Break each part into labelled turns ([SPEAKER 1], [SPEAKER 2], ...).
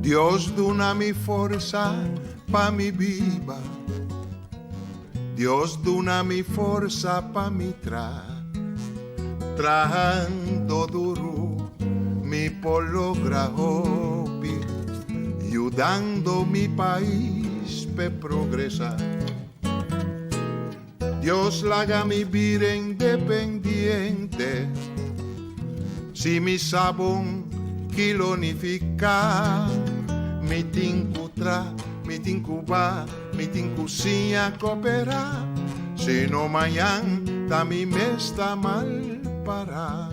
[SPEAKER 1] Dios dona mi forza pa mi viva. Dios dona mi forza pa mi trabajando duro mi por lograr hobby, ayudando mi país pe progresar. Dios la haga mi vida independiente, si mi sabón kilonifica, mi tincutra, mi tincuba, mi tincusinha coopera, si no mañana da mi mesta mal para.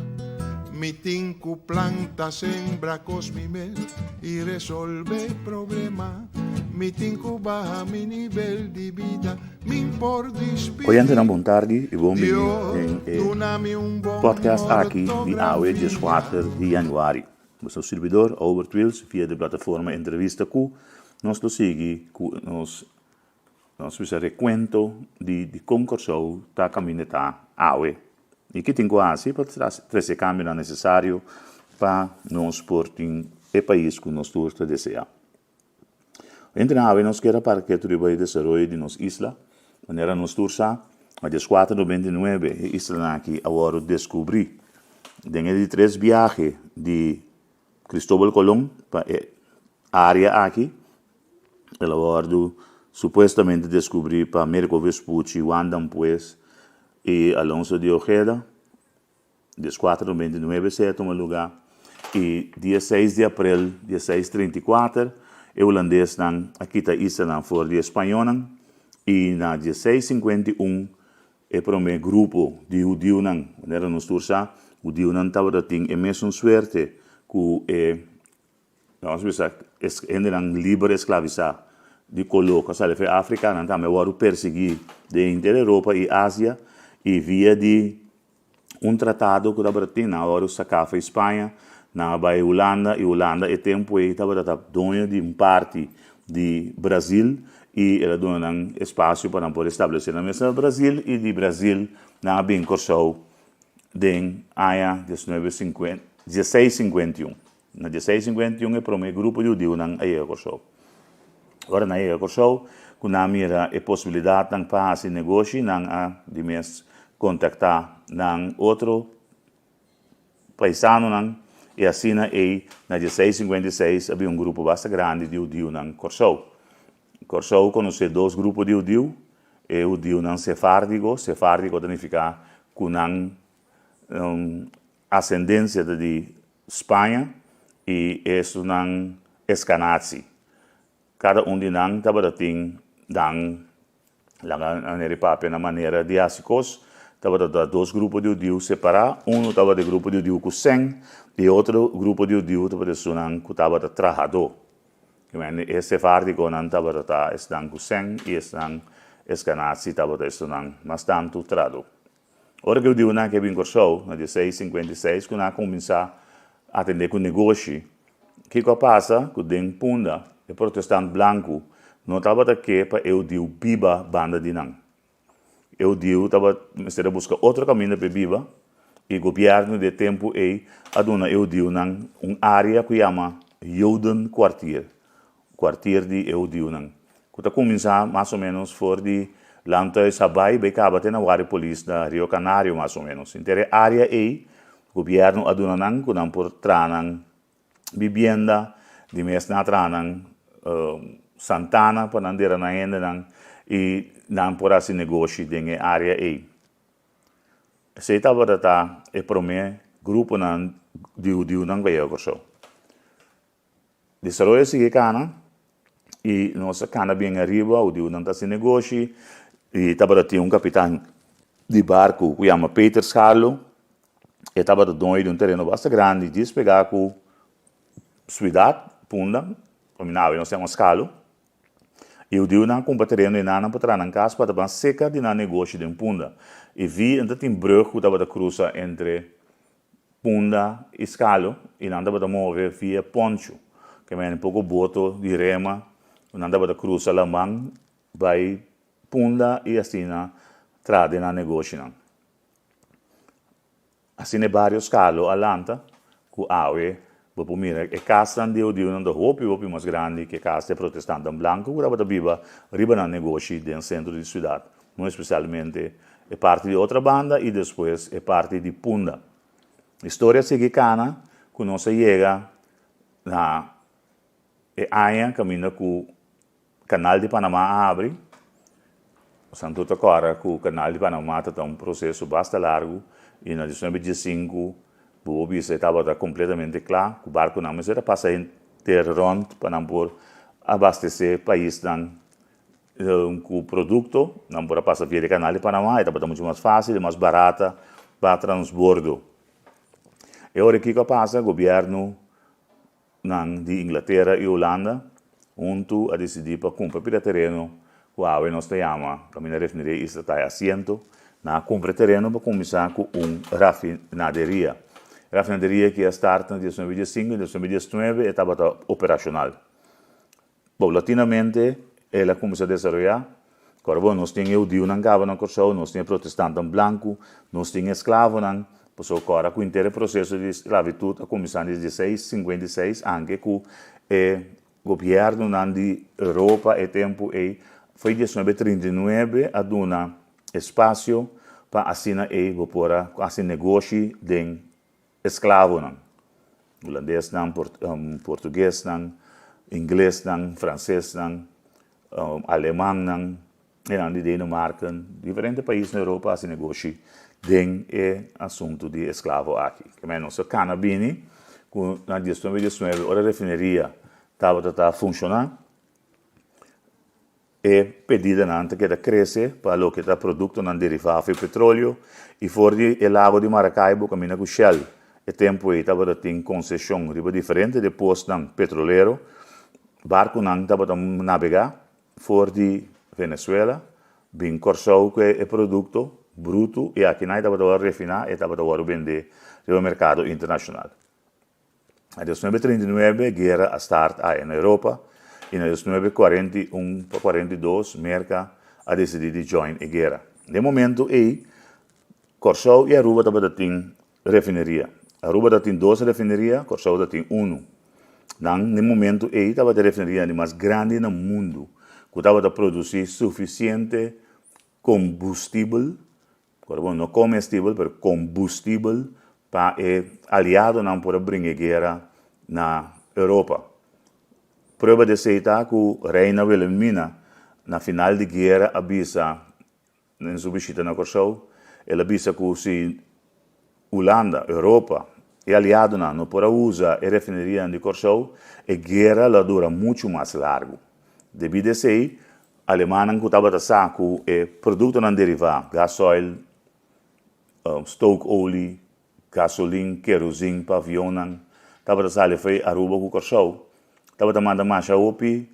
[SPEAKER 1] Mi tinku planta sembra cos mi mes y resolve problema. Mi tinku baja mi nivel de vida, mi importa espírito.
[SPEAKER 2] Oyente na bom tarde e bom em podcast aqui de AWE 4 de januari. Eu sou o servidor Albert Wills via de plataforma Entrevista Q. Nós lo sigue nós fizemos recuento de concurso da caminhada AWE. E que tem quase para trazer câmbio necessário para nós portar o país que nós todos desejamos. Entre a AWE nós queremos para que o desenvolvimento de nossa isla, maneira nós tursa, a 499 a isla aqui agora descobri. Dengue de 3 viagens de Cristóbal Colón para a área aqui, ela agora supostamente descobri para Américo Vespucci, Wanda pues, e Alonso de Ojeda, 499 se toma lugar, e dia 6 de abril, dia 634, o holandês aqui está isla for de espanhol, e na dia 651, o primeiro grupo de judeu, era nos tursa, o judeu estava tendo a mesma suerte que nós eram livre escravizar de coloca, sabe, a africana também foram perseguir de inteira Europa e Ásia, e via de tratado que estava tendo na hora sacava a Espanha, na Bahia Holanda, e Holanda, e tempo estava dona de parte de Brasil, e ela dona espaço para poder estabelecer na mesa do Brasil, e de Brasil, na bem corso, de área 1651. Na 1651, o primeiro grupo de judeu na área corso. Agora, na área corso, com a minha possibilidade de fazer negócio, de mes contactar outro paisano, e assim na 1656 havia grupo bastante grande de judeu na Corso. Corso conhece 2 grupos de judeu, e o judeu sefárdico significa com ascendência de Espanha, e isso não escanazi. Cada de nós estava tendo na maneira de asicos, estava 2 grupos de judeus separados, estava de grupo de judeus com 100, e outro grupo de judeus estava trabajador. Esse fárdico não estava com 100, e esse canazzi estava bastante trado. Ora que o judeu que vem corso, na 1656, quando começar a atender com negócio, o que passa? Que tem punda, o protestante branco, não estava aqui para eu diu biba banda de não. Eu diu estava buscar outro caminho para biba, e o governo de tempo aduna eu diu área que chama Joden Quartier de eu diu Quando começar mais ou menos for de Lantai Sabai, becaba até na área polícia da Rio Canário mais ou menos. Então a área o governo aduna quando por tranang vivienda de mes na tranang Santana para andar na enda e não por assim negócio de área Se estava o primeiro grupo de judeu não veio corso. Desenvolve sigue cana e nossa cana bem arriba, o judeu não está sem negócio e estava capitão de barco que chama Peter Scalo e estava dono de terreno bastante grande, despegar com cidade, Punda, dominava não se Scalo. E o dia não compra terreno e não para na casa para seca de na negócio de Punda. E vi então tem brug que estava cruza entre Punda e Scalo e não estava mover via Poncho, que é pouco boto de rema, não estava cruza Lamang, vai Punda e assim na trade na negócio. Assim é vários Scalo alanta, que awe Vamos mira, a casa de um hopi mais grande que a casa de protestante branco, que estava viva riba no negócio dentro do centro da cidade, não especialmente é parte de outra banda e depois é parte de Punda. A história segue cana, que nós chega na Aia, caminha com o canal de Panamá abre, Santo agora que o canal de Panamá está um processo bastante largo e na 1925 o obispo estava completamente claro que o barco não era passar inteiro rond para não por abastecer o país com o produto, não por passar via o canal de Panamá, estava muito mais fácil e mais barata para transbordo. E agora o que passa? O governo de Inglaterra e Holanda junto a decidir para comprar terreno que a nós chamamos, a minha refinaria está assento, na compra terreno para começar com rafinaderia. Rafinaderia que starta em 2005 e 2019 estava operacional. Paulatinamente, ela começou a desenvolver. Agora, nós tínhamos judeu na cava na Corsão, nós tínhamos protestante branco, nós tínhamos escravo na Posso agora com o inteiro processo de esclavitud a começar em 1656, anche com o governo de Europa e tempo e foi 1939 a dar espaço para assinar para fazer negócio de escravo, holandês, português, inglês, francês, alemão, de Dinamarca, diferentes países na Europa fazem negócio de assunto de escravo aqui. Que menos a canabini, na 1919, a refineria estava a funcionar, e pedida antes que cresce para o que está produto não derivado de petróleo e fora do lago de Maracaibo caminha com Shell. E tempo aí estava em concessão riba diferente depois não petroleiro, barco não estava a navegar fora de Venezuela, bem corsou que é produto bruto e aqui não estava a refinar e estava a vender no mercado internacional. Em 1939 a guerra starta aí na Europa. E em 1941 para 42, Merca a decidido de join a guerra. De momento, Corsão e Aruba estavam tendo refineria. Aruba tem 2 refinerias, Corsão tem 1. No momento, estava a refineria mais grande no mundo, que estava a produzir suficiente combustível, não comestível, mas combustível, para aliado não para brincar guerra na Europa. Prova de aceitar que o Reina Wilhelmina, na final de guerra, avisa, em sua visita na Corsão, ela avisa que se Holanda, Europa, é aliado não para usar a refineria de Corsão, a guerra la dura muito mais largo. Devido a isso, a Alemanha que estava a sacar o produto não derivado, gasoil, stoke oil, gasolina, querosene, pavião, estava a sacar foi Aruba com Corsão. Estava a mandar mais opi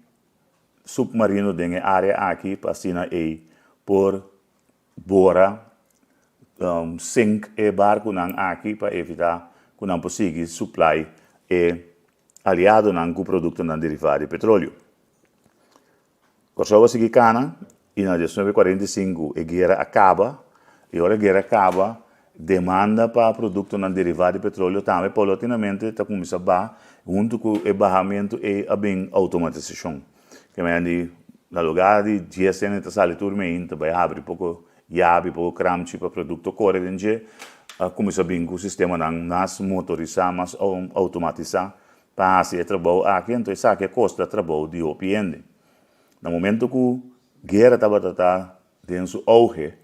[SPEAKER 2] submarino dentro da área aqui para assinar por bora sink e barco aqui para evitar que não possa supply aliado com o produto não derivado de petróleo. Corsão a seguir cana e na 1945 a guerra acaba e agora a guerra acaba demanda para produto não derivado de petróleo também paulatinamente está começando a junto com o barramento e a bem automatização. Que é na lugar de 10 anos sale turma ainda vai abrir pouco cramchi para produto corre dentro começa bem com o sistema nas motorizar mas automatizar para fazer trabalho aqui então isso que custa trabalho de OPN. No momento que a guerra estava dentro do auge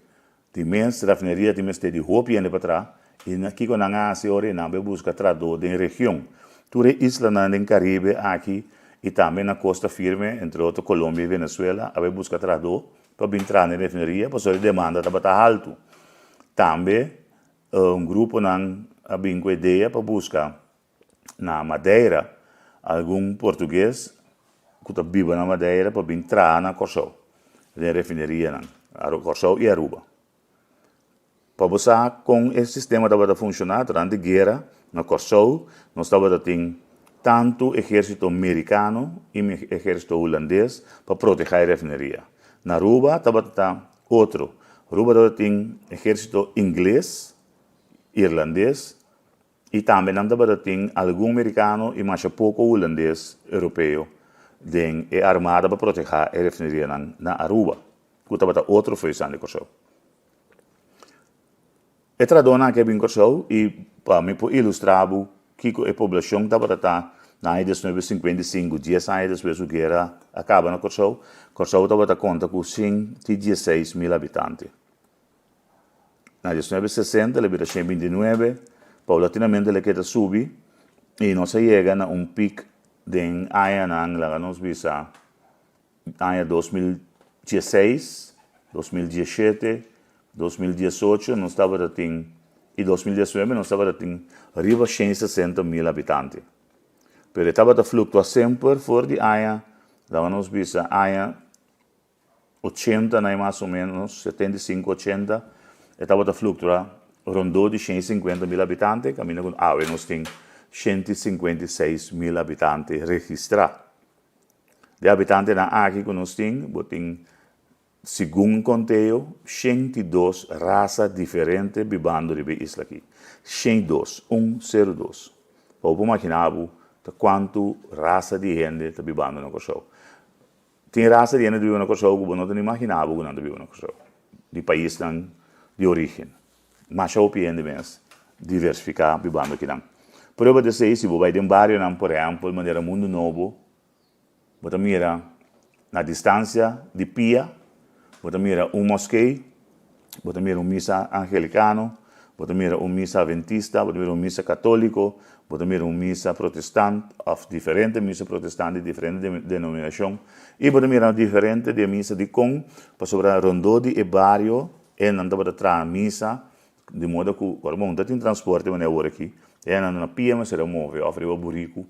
[SPEAKER 2] de mês refineria de mês de OPN para trás e aqui quando a senhora não busca tradutor da região toda a isla no Caribe aqui e também na costa firme, entre outros Colômbia e Venezuela, a busca tradutor para entrar na refineria, porque a demanda estava alto. Também grupo não havia uma ideia para buscar na Madeira algum português que vive na Madeira para entrar na Corsão, na refineria, Corsão e Aruba. Para você, com esse sistema estava a funcionar durante a guerra, na Corsão, nós estávamos tendo tanto exército americano e exército holandês para proteger a refineria. Na Aruba estava outro. Aruba estava tendo exército inglês, irlandês E também não tem algum americano e mais pouco holandês europeu den é armada para proteger a refineria na Aruba. Que estava outro foi de Corsou. E tradona que bem Corsou e para me ilustrar que a população estava na 1955, 10 anos depois da guerra acaba na Corsou. Corsou estava conta com 116 mil habitantes. Na 1960, ele vira 129, paulatinamente ele queda subir e não se chega a pico de año nos visa año 2016, 2017, 2018 nós estava tem e 2019 nós estava tem arriba 160 mil habitantes. Pero estava a fluctuar sempre fora de año, dava nos visa año 80 mais ou menos 75, 80, estava a fluctuar rondou de 150 mil habitantes, caminha com nós tem 156 mil habitantes registrados. De habitantes na aqui que nós temos, segundo conteio, 102 raças diferentes vivendo na isla aqui. 102, 102. Para imaginar quanto raça de gente está vivendo na Corsou. Tem raça de gente que vive na Corsou que não imaginava que não vive na Corsou. De país de origem. Mas eu penso mesmo, diversificar vivendo aqui. Prova de ser, se você vai de um bairro, por exemplo, de maneira muito novo, você mira na distância de Pia, você mira mosqueia, você mira missa angelicano, você mira missa adventista, você mira missa católico, você mira missa protestante, diferente missa protestante, diferente denominação, e você mira diferente de missa de com, para sobre rondô de bairro, e não está para missa, de modo que, agora, não tem transporte, mas é aqui, e na pia me será move, ofreva burico,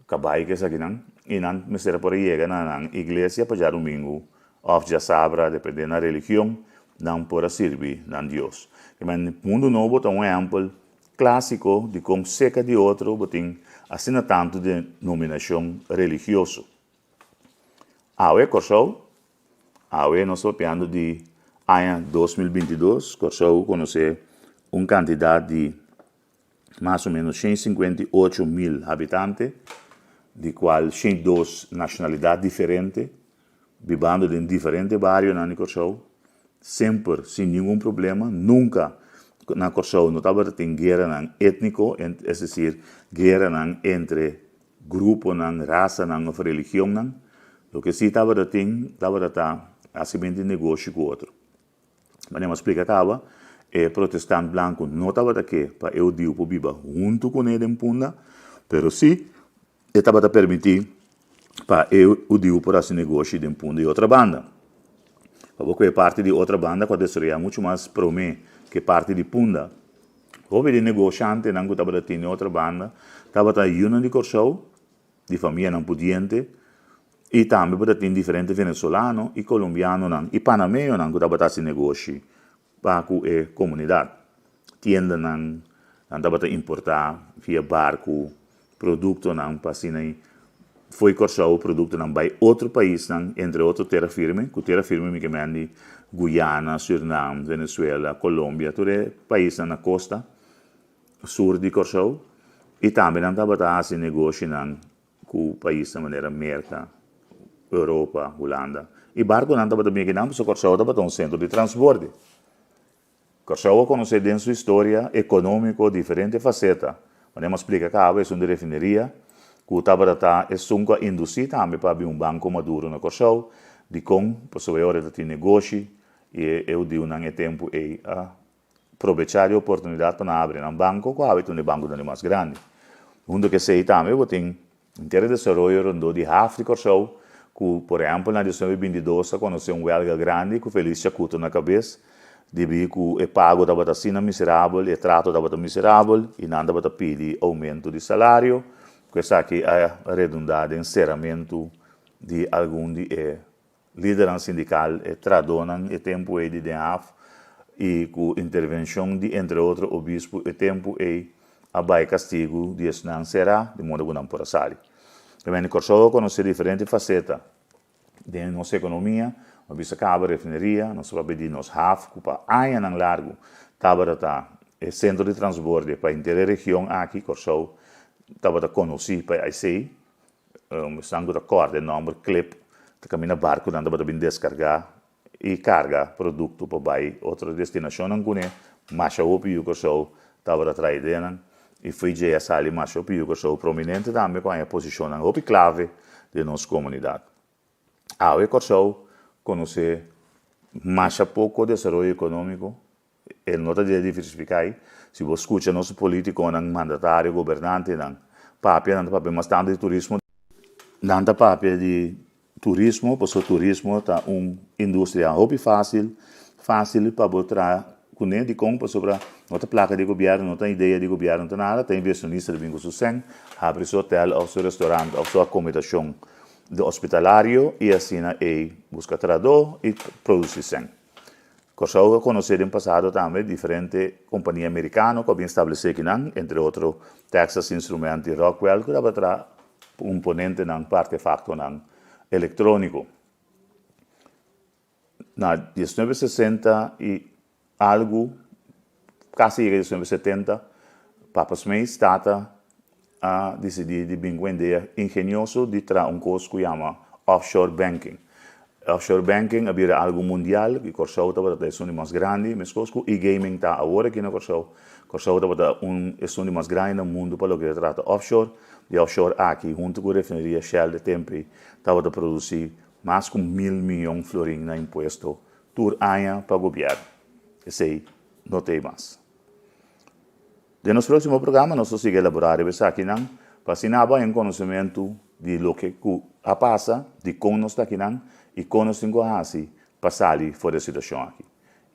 [SPEAKER 2] cabai que aqui não, e não me será por aí na igreja para já domingo, of já sabra, dependendo da religião, não por servir a Deus. Mas no mundo novo tem exemplo clássico de como seca de outro, tem assim tanto de denominação religiosa. Awe Corsou, awe nós estamos falando de ano 2022, Corsou conhece uma quantidade de mais ou menos 158 mil habitantes, de qual 102 nacionalidades diferentes, vivendo em diferentes bairros na Corsou, sempre sem nenhum problema, nunca na Corsou não estava tendo guerra étnico, é decir, guerra entre grupo, raça, religião, o que sim estava assim de negócio com o outro. Mas eu explico acaba, protestante branco não estava aqui para eu digo para viver junto com ele em Punda, mas sim, estava a permitir para eu digo para esse negócio de Punda e outra banda. Porque parte de outra banda, quando seria muito mais para mim que parte de Punda. Houve de negociante, não estava tendo outra banda, estava a União de Corsou, de família não pudiente, e também para ter diferentes venezuelanos e colombianos e panameños não estava a esse negócio para a comunidade. Tienda não estava a importar via barco, produto não para assim foi Corsou o produto não vai outro país não entre outro terra firme, que terra firme me que Guyana, Suriname, Venezuela, Colômbia, todo país na costa sul de Corsou e também não estava a esse negócio não com o país de maneira América, Europa, Holanda. E barco não estava também que não, porque Corsou estava um centro de transporte. Corsou conhece dentro sua história econômica diferente faceta. Podemos explicar que é uma refineria que estava é uma indústria também para abrir banco maduro na Corsou, de como pessoas hora de negócio e eu digo não é tempo e aproveitar a oportunidade para abrir um banco que é um banco mais grande. Onde que sei também tem inteiro desenvolvimento de half de Corsou, que por exemplo na 2022 conheceu huelga grande que feliz chacuto na cabeça de que o pago estava assim miserável, o trato estava miserável e não estava pedir aumento de salário. Questa aqui é a redundante encerramento de algum de liderança sindical tradonam e tempo de DEAF e com intervenção de entre outros obispo e tempo abai castigo de não será de modo que não por sair. Também Corsou conhece diferentes facetas de nossa economia, a bisa acaba refineria, nós vamos pedir nos half, para anos largo, estava centro de transporte para inteira região aqui, Corsou, estava a conhecer para IC, estão com a corda, número, clip, que caminha barco, não estava a descarregar e carga produto para vai outra destinação, não conhe, mas o pior Corsou, estava a trair dentro, e foi já essa ali, mas o pior Corsou, prominente também com a posição, o clave de nossa comunidade. A Corsou, conhecer mais pouco desenvolvimento econômico, ele não está diversificar. Se você escuta nosso político, não mandatário, governante, não papel, não papel, mas tanto de turismo, não tá papel de turismo, porque o turismo tá indústria muito fácil para botar com de compra sobre outra placa de governo, outra ideia de governo, não nada, tem inversionista de bingo sucem, abre seu hotel, ou seu restaurante, ou sua acomodação de hospitalário e assina e busca tradutor e produz sem. Corsou conhecer no passado também diferentes companhias americanas que havem estabelecido aqui, entre outros Texas Instruments e Rockwell, que dava tra componente ng artefacto ng eletrônico. Na 1960 e algo, quase 1970, Papas May stata a decidir de vender engenhoso de coisa que chama offshore banking. Offshore banking havia algo mundial, que Corsou estava a mais grande, mas e gaming está agora aqui na Corsou. Corsou estava a mais grande no mundo para o que trata offshore. E offshore aqui, junto com a refineria Shell de Tempe, estava a produzir mais de 1.000 milhões de florins na imposto por ano para o governo. Esse aí não tem mais. No nosso próximo programa, nós vamos elaborar isso aqui, para assinar um conhecimento de lo que passa, de como nós está aqui, e como nós temos que passar fora da situação aqui.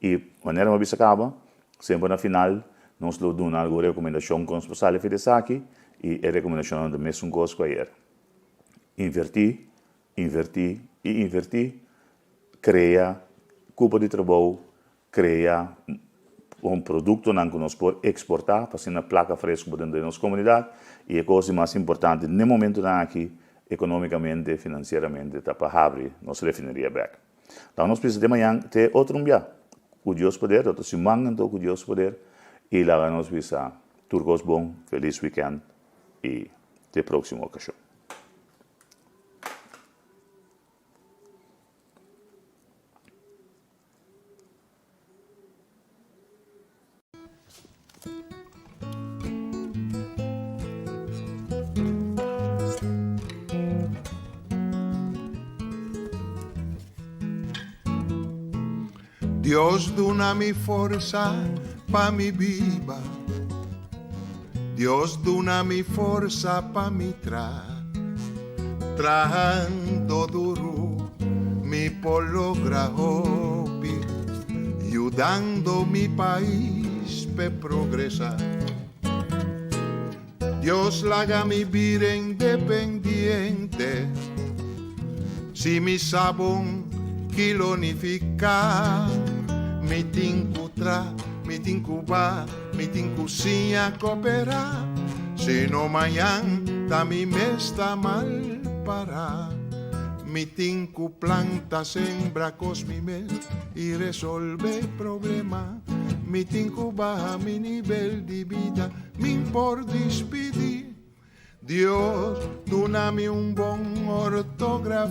[SPEAKER 2] E, maneira que acaba, sempre na final, nós damos alguma recomendação com os passados de aqui, e a recomendação de mesmo coisa que era. Invertir, invertir e invertir, cria cupo de trabalho, cria produto que nós podemos exportar, para ser uma placa fresca dentro da nossa comunidade, e a coisa mais importante, no momento aqui, economicamente, financeiramente, para abrir nossa refineria back. Então, nós precisamos de amanhã ter outro dia, com Deus poder, outro semana, com Deus poder, e lá nós precisamos turcos bom, feliz weekend, e até a próxima ocasião.
[SPEAKER 1] Dios dona mi forza pa mi viva, Dios dona mi forza pa mi trabajando duro, mi logra hobby, ayudando mi país pe progresar. Dios la haga mi vida independiente, si mi sabón kilonificar, mi tincutra, mi tincuba, mi tincusinha cooperar, si no mañana da mi mesta mal para, mi tinku planta sembra cos mi mes y resolve problema, mi tinku baja mi nivel de vida, mi por despedir, Dios, dona-me bom ortografia.